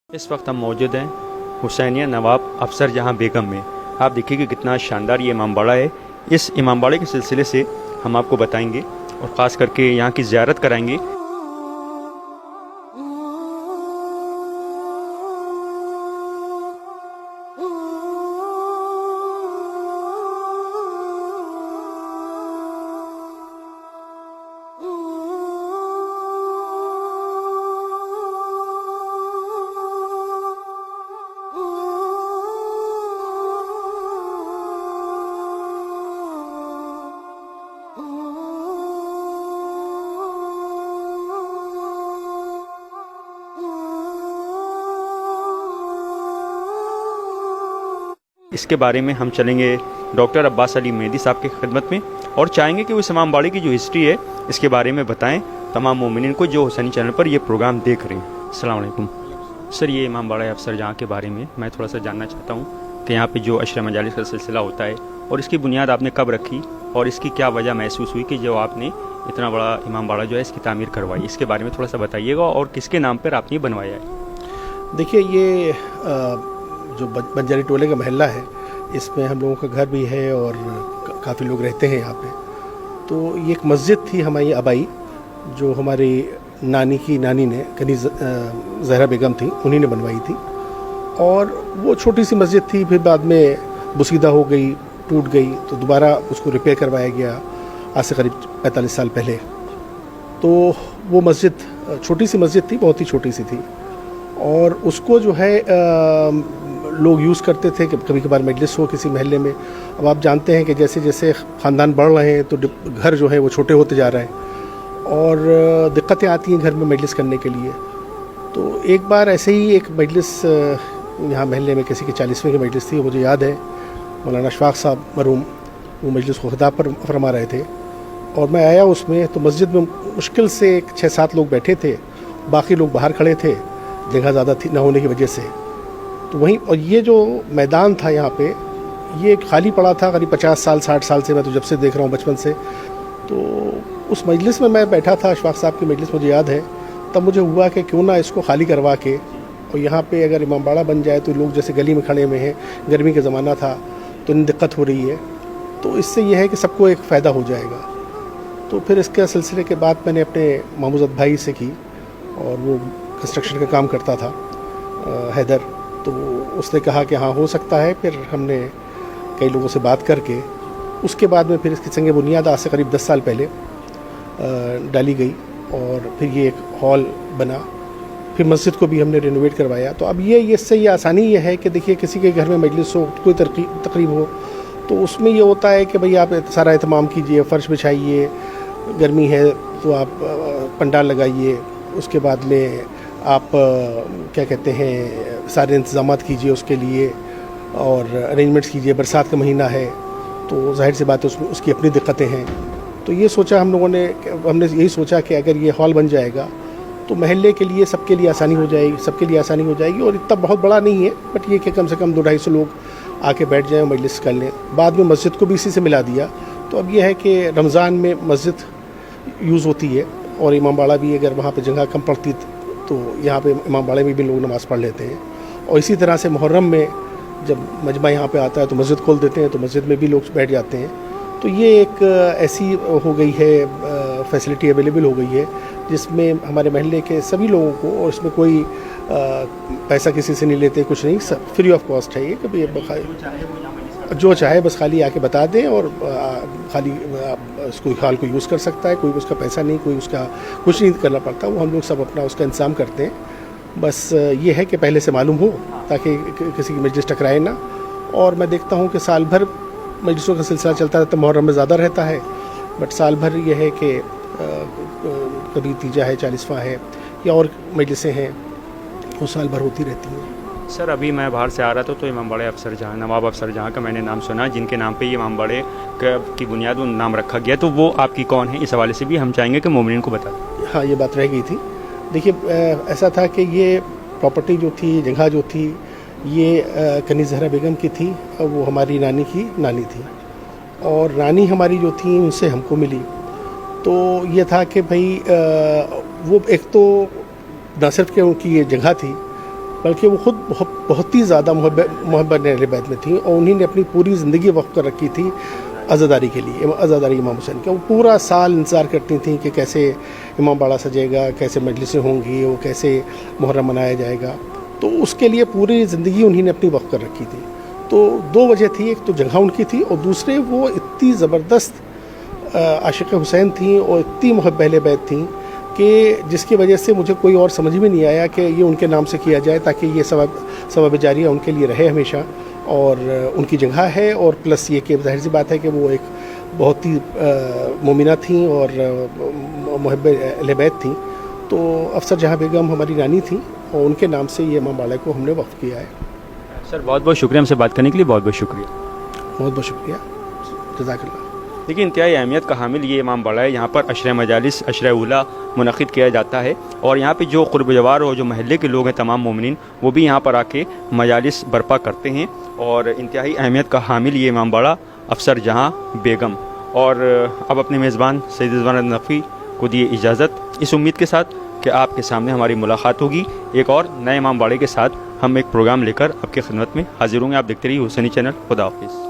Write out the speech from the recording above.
इस वक्त हम मौजूद हैं हुसैनिया नवाब अफसर जहां बेगम में। आप देखिए कि कितना शानदार ये इमामबाड़ा है। इस इमामबाड़े के सिलसिले से हम आपको बताएंगे और ख़ास करके यहाँ की ज़ियारत कराएंगे। इसके बारे में हम चलेंगे डॉक्टर अब्बास अली मेहदी साहब की खिदमत में और चाहेंगे कि उस इमामबाड़े की जो हिस्ट्री है इसके बारे में बताएं तमाम मोमिनीन को जो हुसैनी चैनल पर ये प्रोग्राम देख रहे हैं। अस्सलाम वालेकुम सर, ये इमामबाड़ा अफसर जहाँ के बारे में मैं थोड़ा सा जानना चाहता हूँ कि यहाँ पे जो अशरा मजालिस का सिलसिला होता है और इसकी बुनियाद आपने कब रखी और इसकी क्या वजह महसूस हुई कि जो आपने इतना बड़ा इमामबाड़ा जो है इसकी तामीर करवाई, इसके बारे में थोड़ा सा बताइएगा और किसके नाम पर आपने बनवाया है। देखिए, ये जो बंजारी टोले का महल्ला है, इसमें हम लोगों का घर भी है और काफ़ी लोग रहते हैं यहाँ पे। तो ये एक मस्जिद थी हमारी आबाई, जो हमारी नानी की नानी ने कनी ज़हरा बेगम थी, उन्हीं ने बनवाई थी। और वो छोटी सी मस्जिद थी, फिर बाद में बुसीदा हो गई, टूट गई, तो दोबारा उसको रिपेयर करवाया गया आज से करीब 45 साल पहले। तो वो मस्जिद छोटी सी मस्जिद थी, बहुत ही छोटी सी थी, और उसको जो है लोग यूज़ करते थे कि कभी कभार मजलिस हो किसी महल्ले में। अब आप जानते हैं कि जैसे जैसे ख़ानदान बढ़ रहे हैं तो घर जो है वो छोटे होते जा रहे हैं और दिक्कतें आती हैं घर में मजलिस करने के लिए। तो एक बार ऐसे ही एक मजलिस यहाँ महल्ले में किसी की 40वें की मजलिस थी, मुझे याद है मौलाना अशफाक साहब मरहूम वो मजलिस को खिताब पर फरमा रहे थे और मैं आया उसमें। तो मस्जिद में मुश्किल से 6-7 लोग बैठे थे, बाकी लोग बाहर खड़े थे, जगह ज़्यादा थी ना होने की वजह से। तो वहीं, और ये जो मैदान था यहाँ पे, ये खाली पड़ा था करीब 50 साल 60 साल से, मैं तो जब से देख रहा हूँ बचपन से। तो उस मजलिस में मैं बैठा था, अशफाक साहब की मजलिस मुझे याद है। तब मुझे हुआ कि क्यों ना इसको खाली करवा के और यहाँ पे अगर इमामबाड़ा बन जाए तो लोग जैसे गली में खड़े हुए हैं, गर्मी का ज़माना था तो इतनी दिक्कत हो रही है, तो इससे यह है कि सबको एक फ़ायदा हो जाएगा। तो फिर इसके सिलसिले के बाद मैंने अपने मामूज़त भाई से की, और वो कंस्ट्रक्शन का काम करता था, हैदर। तो उसने कहा कि हाँ हो सकता है। फिर हमने कई लोगों से बात करके उसके बाद में फिर इसकी संग बुनियाद आज से करीब 10 साल पहले डाली गई और फिर ये एक हॉल बना। फिर मस्जिद को भी हमने रिनोवेट करवाया। तो अब ये इससे ये आसानी ये है कि देखिए, किसी के घर में मजलिस हो, कोई तकरीब हो, तो उसमें ये होता है कि भाई आप सारा एहतमाम कीजिए, फ़र्श बिछाइए, गर्मी है तो आप पंडाल लगाइए, उसके बाद में आप क्या कहते हैं सारे इंतज़ामात कीजिए उसके लिए और अरेंजमेंट्स कीजिए। बरसात का महीना है तो ज़ाहिर सी बात है उसमें उसकी अपनी दिक्कतें हैं। तो ये सोचा हमने यही सोचा कि अगर ये हॉल बन जाएगा तो महल्ले के लिए सबके लिए आसानी हो जाएगी, सबके लिए आसानी हो जाएगी। और इतना बहुत बड़ा नहीं है, बट ये कि कम से कम 200-250 लोग आके बैठ जाएँ, मजलिस कर लें। बाद में मस्जिद को भी इसी से मिला दिया। तो अब ये है कि रमज़ान में मस्जिद यूज़ होती है और इमामबाड़ा भी अगर वहाँ पर जगह कम पड़ती तो यहाँ पे इमामबाड़े में भी लोग नमाज़ पढ़ लेते हैं। और इसी तरह से मुहर्रम में जब मजमा यहाँ पे आता है तो मस्जिद खोल देते हैं, तो मस्जिद में भी लोग बैठ जाते हैं। तो ये एक ऐसी हो गई है, फैसिलिटी अवेलेबल हो गई है जिसमें हमारे महल्ले के सभी लोगों को, और इसमें कोई पैसा किसी से नहीं लेते, कुछ नहीं, सब फ्री ऑफ कॉस्ट है ये। कभी जो चाहे बस खाली आके बता दें और खाली उसको हॉल को यूज़ कर सकता है। कोई उसका पैसा नहीं, कोई उसका कुछ नहीं करना पड़ता, वो हम लोग सब अपना उसका इंतज़ाम करते हैं। बस ये है कि पहले से मालूम हो ताकि किसी की मजलिस टकराए ना। और मैं देखता हूँ कि साल भर मजलिसों का सिलसिला चलता रहता है, मुहर्रम में ज़्यादा रहता है, बट साल भर ये है कि कभी तीजा है, 40वां है या और मजलिसें हैं, वो साल भर होती रहती हैं। सर, अभी मैं बाहर से आ रहा था तो इमामबाड़े अफसर जहाँ नवाब अफसर जहाँ का मैंने नाम सुना, जिनके नाम पे ये इमामबाड़े की बुनियाद नाम रखा गया, तो वो आपकी कौन है? इस हवाले से भी हम चाहेंगे कि मोमिनीन को बता दें। हाँ, ये बात रह गई थी। देखिए, ऐसा था कि ये प्रॉपर्टी जो थी, जगह जो थी, ये कनी ज़हरा बेगम की थी और वो हमारी नानी की नानी थी, और नानी हमारी जो थी उनसे हमको मिली। तो ये था कि भाई वो एक तो न सिर्फ कि उनकी ये जगह थी, بلکہ وہ خود بہت ہی زیادہ محبت اہل بیت میں تھیں، اور انہیں نے اپنی پوری زندگی وقف کر رکھی تھی عزاداری کے لیے، عزاداری امام حسین کے۔ وہ پورا سال انتظار کرتی تھیں کہ کیسے امام باڑہ سجے گا، کیسے مجلسیں ہوں گی، وہ کیسے محرم منایا جائے گا، تو اس کے لیے پوری زندگی انہیں نے اپنی وقف کر رکھی تھی۔ تو دو وجہ تھی، ایک تو جگہ ان کی تھی، اور دوسرے وہ اتنی زبردست عاشق حسین تھیں اور اتنی محب اہل بیت تھیں کہ جس کی وجہ سے مجھے کوئی اور سمجھ میں نہیں آیا کہ یہ ان کے نام سے کیا جائے، تاکہ یہ ثواب جاریہ ان کے لیے رہے ہمیشہ، اور ان کی جگہ ہے، اور پلس یہ کہ ظاہر سی بات ہے کہ وہ ایک بہت ہی مومنہ تھیں اور محب اہل بیت تھیں۔ تو افسر جہاں بیگم ہماری رانی تھیں، اور ان کے نام سے یہ امام باڑہ کو ہم نے وقف کیا ہے۔ سر بہت بہت شکریہ ہم سے بات کرنے کے لیے، بہت بہت شکریہ۔ بہت بہت شکریہ، جزاک اللہ۔ دیکھیے انتہائی اہمیت کا حامل یہ امام باڑہ ہے۔ یہاں پر عشرہ مجالس، عشرہ اولیٰ منعقد کیا جاتا ہے، اور یہاں پہ جو قرب جوار اور جو محلے کے لوگ ہیں تمام مومنین، وہ بھی یہاں پر آ کے مجالس برپا کرتے ہیں، اور انتہائی اہمیت کا حامل یہ امام باڑہ افسر جہاں بیگم۔ اور اب اپنے میزبان سید رضوان نقوی کو دیے اجازت، اس امید کے ساتھ کہ آپ کے سامنے ہماری ملاقات ہوگی ایک اور نئے امام باڑے کے ساتھ۔ ہم ایک پروگرام لے کر آپ کی خدمت میں حاضر ہوں گے۔ آپ دیکھتے رہیے حسینی چینل۔ خدا حافظ۔